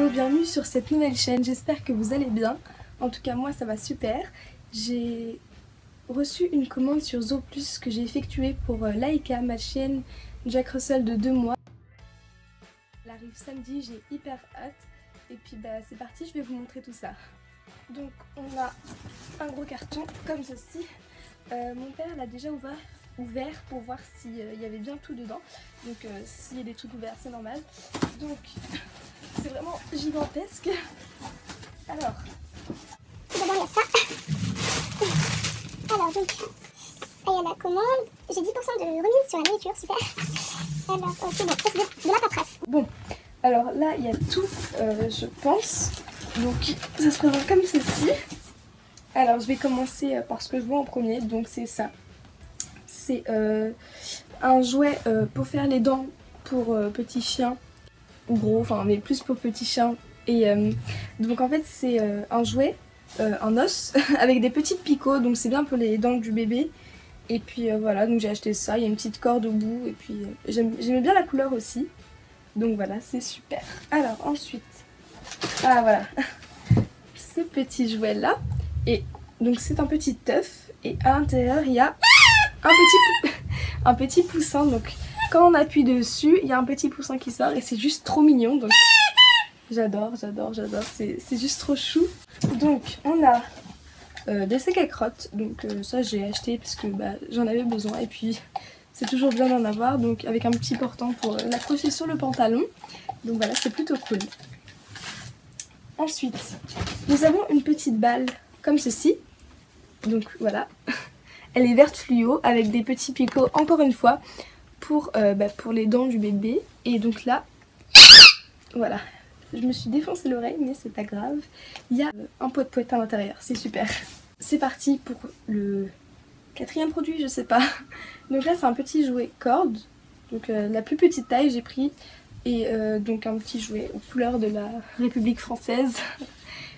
Hello, bienvenue sur cette nouvelle chaîne, j'espère que vous allez bien. En tout cas moi ça va super. J'ai reçu une commande sur Zooplus que j'ai effectuée pour Laika, ma chienne Jack Russell de 2 mois. Elle arrive samedi, j'ai hyper hâte. Et puis bah c'est parti, je vais vous montrer tout ça. Donc on a un gros carton comme ceci. Mon père l'a déjà ouvert pour voir s'il y avait bien tout dedans. Donc s'il y a des trucs ouverts c'est normal. Donc c'est vraiment gigantesque. Alors d'abord il y a ça. Alors donc il y a la commande. J'ai 10% de remise sur la nourriture, super. Alors ok, bon, ça c'est de la paperasse. Bon, alors là il y a tout je pense. Donc ça se présente comme ceci. Alors je vais commencer par ce que je vois en premier. Donc c'est ça. C'est un jouet pour faire les dents pour petits chiens. Ou gros, enfin mais plus pour petits chiens. Et donc en fait c'est un jouet en os avec des petites picots, donc c'est bien pour les dents du bébé. Et puis voilà, donc j'ai acheté ça, il y a une petite corde au bout et puis j'aimais bien la couleur aussi. Donc voilà, c'est super. Alors ensuite, ah voilà, ce petit jouet là. Et donc c'est un petit œuf et à l'intérieur il y a un petit poussin. Donc quand on appuie dessus, il y a un petit poussin qui sort et c'est juste trop mignon. Donc j'adore, c'est juste trop chou. Donc on a des sacs à crottes, donc ça j'ai acheté parce que bah, j'en avais besoin et puis c'est toujours bien d'en avoir, donc avec un petit portant pour l'accrocher sur le pantalon. Donc voilà, c'est plutôt cool. Ensuite, nous avons une petite balle comme ceci. Donc voilà, elle est verte fluo avec des petits picots encore une fois pour les dents du bébé. Et donc là, voilà. Je me suis défoncé l'oreille mais c'est pas grave. Il y a un poète à l'intérieur, c'est super. C'est parti pour le quatrième produit, je sais pas. Donc là c'est un petit jouet corde. Donc la plus petite taille j'ai pris. Et donc un petit jouet aux couleurs de la République française.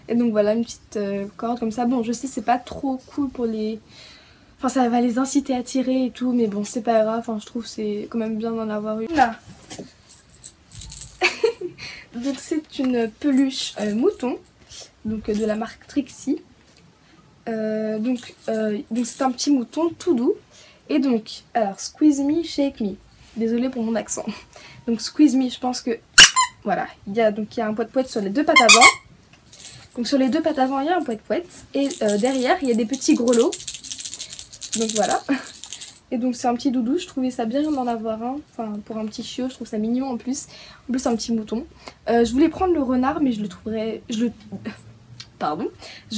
Et donc voilà une petite corde comme ça. Bon je sais c'est pas trop cool pour les... Enfin ça va les inciter à tirer et tout. Mais bon c'est pas grave, enfin, je trouve c'est quand même bien d'en avoir une. Là. Donc c'est une peluche mouton, donc de la marque Trixie. Donc c'est un petit mouton tout doux. Et donc, alors squeeze me, shake me. Désolée pour mon accent. Donc squeeze me, je pense que voilà, il y a un poète-poète sur les deux pattes avant. Donc sur les deux pattes avant il y a un poète-poète. Et derrière il y a des petits grelots. Donc voilà. Et donc c'est un petit doudou, je trouvais ça bien d'en avoir un, enfin pour un petit chiot, je trouve ça mignon en plus. En plus c'est un petit mouton. Je voulais prendre le renard mais je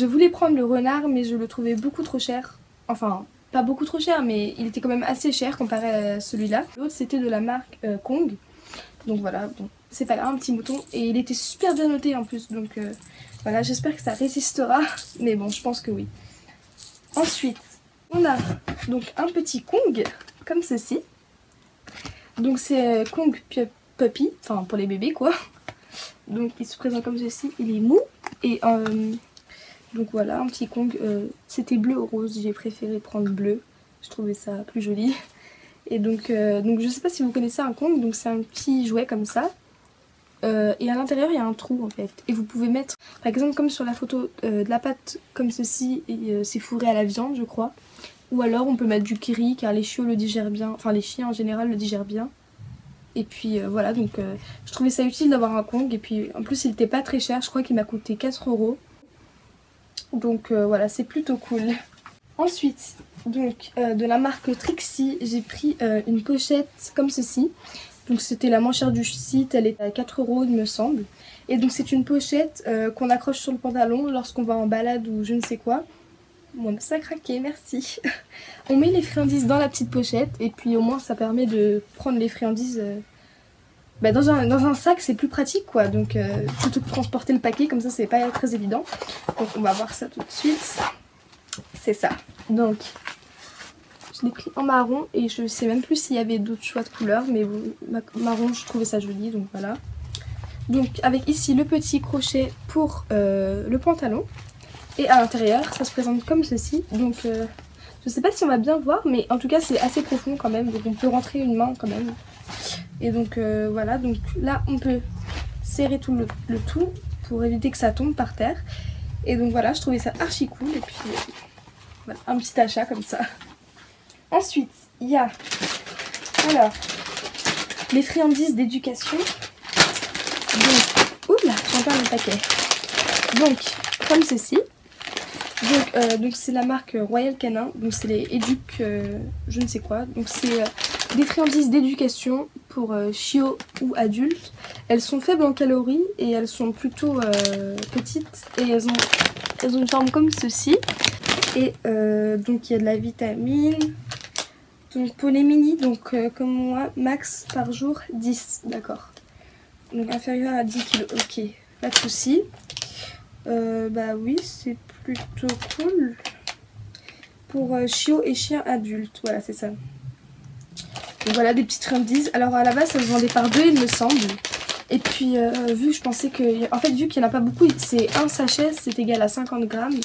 voulais prendre le renard mais je le trouvais beaucoup trop cher. Enfin pas beaucoup trop cher mais il était quand même assez cher comparé à celui-là. L'autre c'était de la marque Kong. Donc voilà, bon, c'est pas grave, un petit mouton. Et il était super bien noté en plus, donc voilà, j'espère que ça résistera. Mais bon, je pense que oui. Ensuite, on a donc un petit Kong, comme ceci. Donc c'est Kong Puppy, enfin pour les bébés quoi. Donc il se présente comme ceci, il est mou. Et donc voilà, un petit Kong, c'était bleu ou rose, j'ai préféré prendre bleu. Je trouvais ça plus joli. Et donc je sais pas si vous connaissez un Kong, donc c'est un petit jouet comme ça. Et à l'intérieur il y a un trou en fait. Et vous pouvez mettre, par exemple comme sur la photo, de la pâte comme ceci, et c'est fourré à la viande je crois. Ou alors on peut mettre du kiri car les chiots le digèrent bien, enfin les chiens en général le digèrent bien. Et puis voilà, donc je trouvais ça utile d'avoir un Kong. Et puis en plus il était pas très cher, je crois qu'il m'a coûté 4 €. Donc voilà, c'est plutôt cool. Ensuite, donc de la marque Trixie, j'ai pris une pochette comme ceci. Donc c'était la moins chère du site, elle est à 4 € il me semble. Et donc c'est une pochette qu'on accroche sur le pantalon lorsqu'on va en balade ou je ne sais quoi. Bon, ça a craqué, merci. On met les friandises dans la petite pochette et puis au moins ça permet de prendre les friandises dans un sac, c'est plus pratique quoi. Donc plutôt que de transporter le paquet comme ça c'est pas très évident. Donc on va voir ça tout de suite. C'est ça. Donc je l'ai pris en marron et je sais même plus s'il y avait d'autres choix de couleurs, mais bon, marron je trouvais ça joli donc voilà. Donc avec ici le petit crochet pour le pantalon. Et à l'intérieur, ça se présente comme ceci. Donc je sais pas si on va bien voir, mais en tout cas c'est assez profond quand même. Donc on peut rentrer une main quand même. Et donc voilà, donc là on peut serrer tout le tout pour éviter que ça tombe par terre. Et donc voilà, je trouvais ça archi cool. Et puis voilà, un petit achat comme ça. Ensuite, il y a alors les friandises d'éducation. Donc, oula, j'en perds le paquet. Donc, comme ceci. Donc c'est la marque Royal Canin. Donc c'est les éduc, je ne sais quoi. Donc c'est des friandises d'éducation pour chiots ou adultes. Elles sont faibles en calories et elles sont plutôt petites. Et elles ont une forme comme ceci. Et donc il y a de la vitamine. Donc pour les mini, donc comme moi, max par jour 10, d'accord. Donc inférieur à 10 kg, ok, pas de souci. Bah oui, c'est plutôt cool. Pour chiots et chiens adultes, voilà, c'est ça. Donc voilà, des petites friandises. Alors à la base, ça se vendait par deux, il me semble. Et puis, vu que je pensais que... En fait, vu qu'il n'y en a pas beaucoup, c'est un sachet, c'est égal à 50 grammes.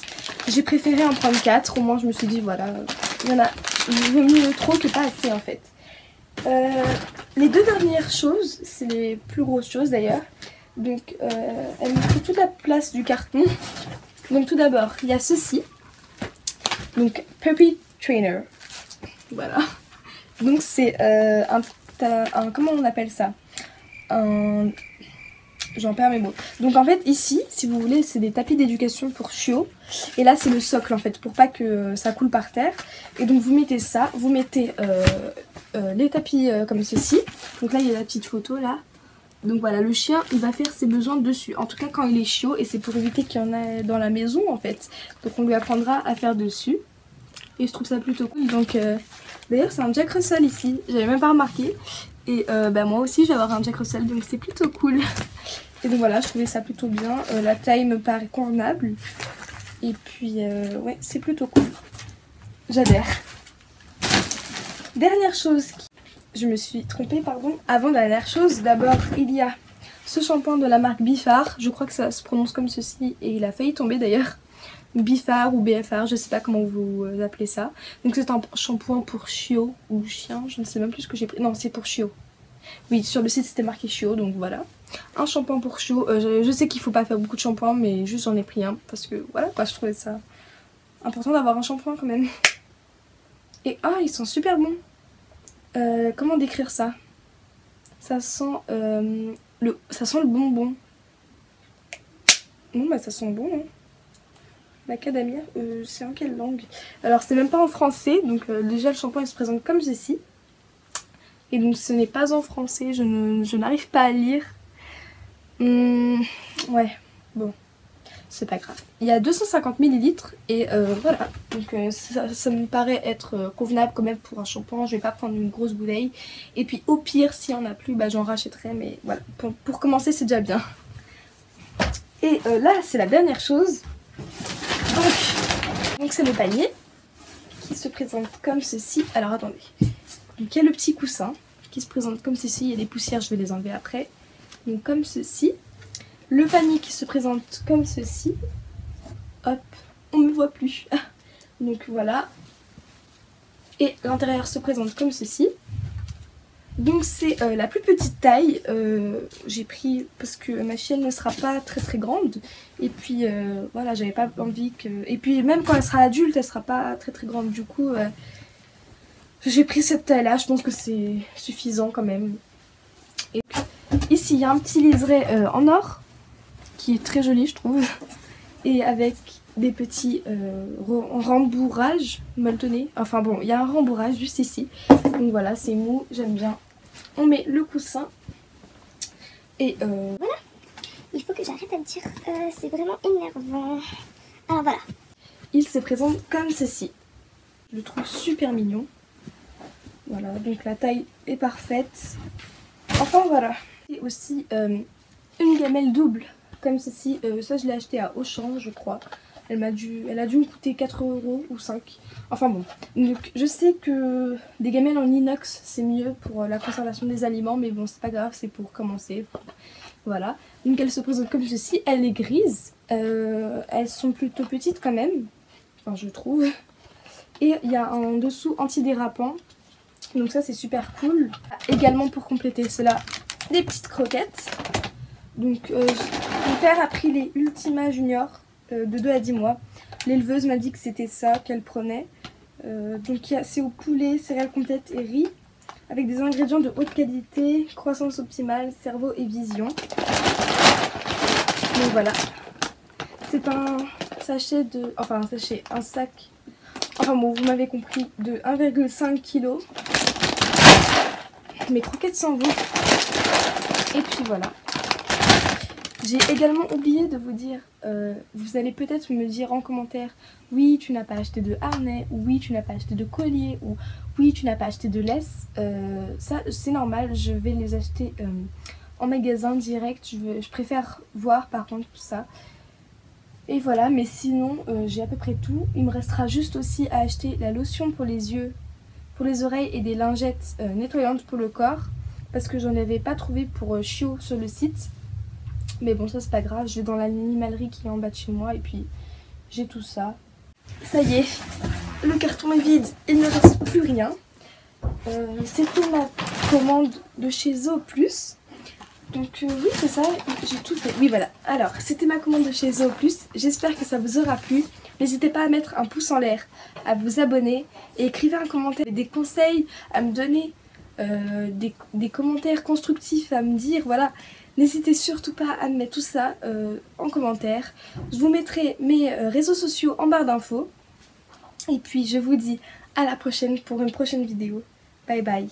J'ai préféré en prendre 4. Au moins, je me suis dit, voilà, il y en a... Il vaut mieux trop que pas assez, en fait. Les deux dernières choses, c'est les plus grosses choses, d'ailleurs. Donc, elles me font toute la place du carton. Donc, tout d'abord, il y a ceci. Donc, Puppy Trainer. Voilà. Donc, c'est un... Comment on appelle ça? J'en perds mes mots. Donc en fait ici, si vous voulez, c'est des tapis d'éducation pour chiots. Et là c'est le socle en fait, pour pas que ça coule par terre. Et donc vous mettez ça, vous mettez les tapis comme ceci. Donc là il y a la petite photo là. Donc voilà, le chien il va faire ses besoins dessus. En tout cas quand il est chiot, et c'est pour éviter qu'il y en ait dans la maison en fait. Donc on lui apprendra à faire dessus. Et je trouve ça plutôt cool. Donc d'ailleurs c'est un Jack Russell ici, j'avais même pas remarqué. Et bah moi aussi je vais avoir un Jack Russell, donc c'est plutôt cool. Et donc voilà, je trouvais ça plutôt bien. La taille me paraît convenable. Et puis ouais, c'est plutôt cool. J'adhère. Dernière chose, je me suis trompée, pardon. Avant dernière chose, d'abord il y a ce shampoing de la marque Bifar. Je crois que ça se prononce comme ceci et il a failli tomber d'ailleurs. Bifar ou BFR, je sais pas comment vous appelez ça. Donc c'est un shampoing pour chiot ou chien, je ne sais même plus ce que j'ai pris. Non, c'est pour chiot. Oui, sur le site c'était marqué chiot, donc voilà. Un shampoing pour chiot. Je sais qu'il faut pas faire beaucoup de shampoing, mais juste j'en ai pris un parce que voilà quoi, je trouvais ça important d'avoir un shampoing quand même. Et ah, ils sont super bons. Comment décrire ça? Ça sent le bonbon. Non, bah ça sent bon, hein. Macadamia, c'est en quelle langue? Alors c'est même pas en français, donc déjà le shampoing il se présente comme ceci. Et donc ce n'est pas en français, je n'arrive pas à lire. Ouais, bon, c'est pas grave. Il y a 250 ml et voilà, donc ça me paraît être convenable quand même pour un shampoing. Je vais pas prendre une grosse bouteille. Et puis au pire, s'il y en a plus, bah, j'en rachèterai, mais voilà, pour commencer c'est déjà bien. Et là c'est la dernière chose. Donc c'est le panier qui se présente comme ceci. Alors attendez. Donc il y a le petit coussin qui se présente comme ceci. Il y a des poussières, je vais les enlever après. Donc comme ceci. Le panier qui se présente comme ceci. Hop, on ne me voit plus. Donc voilà. Et l'intérieur se présente comme ceci. Donc c'est la plus petite taille, j'ai pris parce que ma chienne ne sera pas très très grande. Et puis voilà, j'avais pas envie que... Et puis même quand elle sera adulte, elle sera pas très très grande. Du coup, j'ai pris cette taille là, je pense que c'est suffisant quand même. Et puis, ici il y a un petit liseré en or, qui est très joli je trouve. Et avec des petits rembourrages molletonnés. Enfin bon, il y a un rembourrage juste ici. Donc voilà, c'est mou, j'aime bien. On met le coussin. Et voilà. Il faut que j'arrête à le dire. C'est vraiment énervant. Alors voilà. Il se présente comme ceci. Je le trouve super mignon. Voilà, donc la taille est parfaite. Enfin voilà. Et aussi une gamelle double. Comme ceci, ça je l'ai acheté à Auchan je crois. Elle a dû me coûter 4 € ou 5. Enfin bon, donc je sais que des gamelles en inox c'est mieux pour la conservation des aliments. Mais bon c'est pas grave, c'est pour commencer. Voilà, donc elle se présente comme ceci, elle est grise. Elles sont plutôt petites quand même, enfin je trouve. Et il y a en dessous antidérapant. Donc ça c'est super cool. Également pour compléter cela, des petites croquettes. Donc mon père a pris les Ultima Junior de 2 à 10 mois. L'éleveuse m'a dit que c'était ça qu'elle prenait. Donc c'est au poulet, céréales complètes et riz, avec des ingrédients de haute qualité, croissance optimale, cerveau et vision. Donc voilà. C'est un sachet de... Enfin un sachet, un sac... Enfin bon, vous m'avez compris, de 1,5 kg. Mes croquettes s'en vont. Et puis voilà. J'ai également oublié de vous dire, vous allez peut-être me dire en commentaire, oui tu n'as pas acheté de harnais, ou oui tu n'as pas acheté de collier, ou oui tu n'as pas acheté de laisse. Ça c'est normal, je vais les acheter en magasin direct, je préfère voir par contre tout ça. Et voilà, mais sinon j'ai à peu près tout. Il me restera juste aussi à acheter la lotion pour les yeux, pour les oreilles et des lingettes nettoyantes pour le corps, parce que j'en avais pas trouvé pour Chio sur le site. Mais bon, ça c'est pas grave, je vais dans l'animalerie qui est en bas de chez moi et puis j'ai tout ça. Ça y est, le carton est vide, il ne reste plus rien. C'était ma commande de chez Zooplus. Donc oui, c'est ça, j'ai tout fait. Oui, voilà. Alors, c'était ma commande de chez Zooplus. J'espère que ça vous aura plu. N'hésitez pas à mettre un pouce en l'air, à vous abonner et écrivez un commentaire, des conseils à me donner, des commentaires constructifs à me dire, voilà. N'hésitez surtout pas à me mettre tout ça en commentaire. Je vous mettrai mes réseaux sociaux en barre d'infos. Et puis je vous dis à la prochaine pour une prochaine vidéo. Bye bye.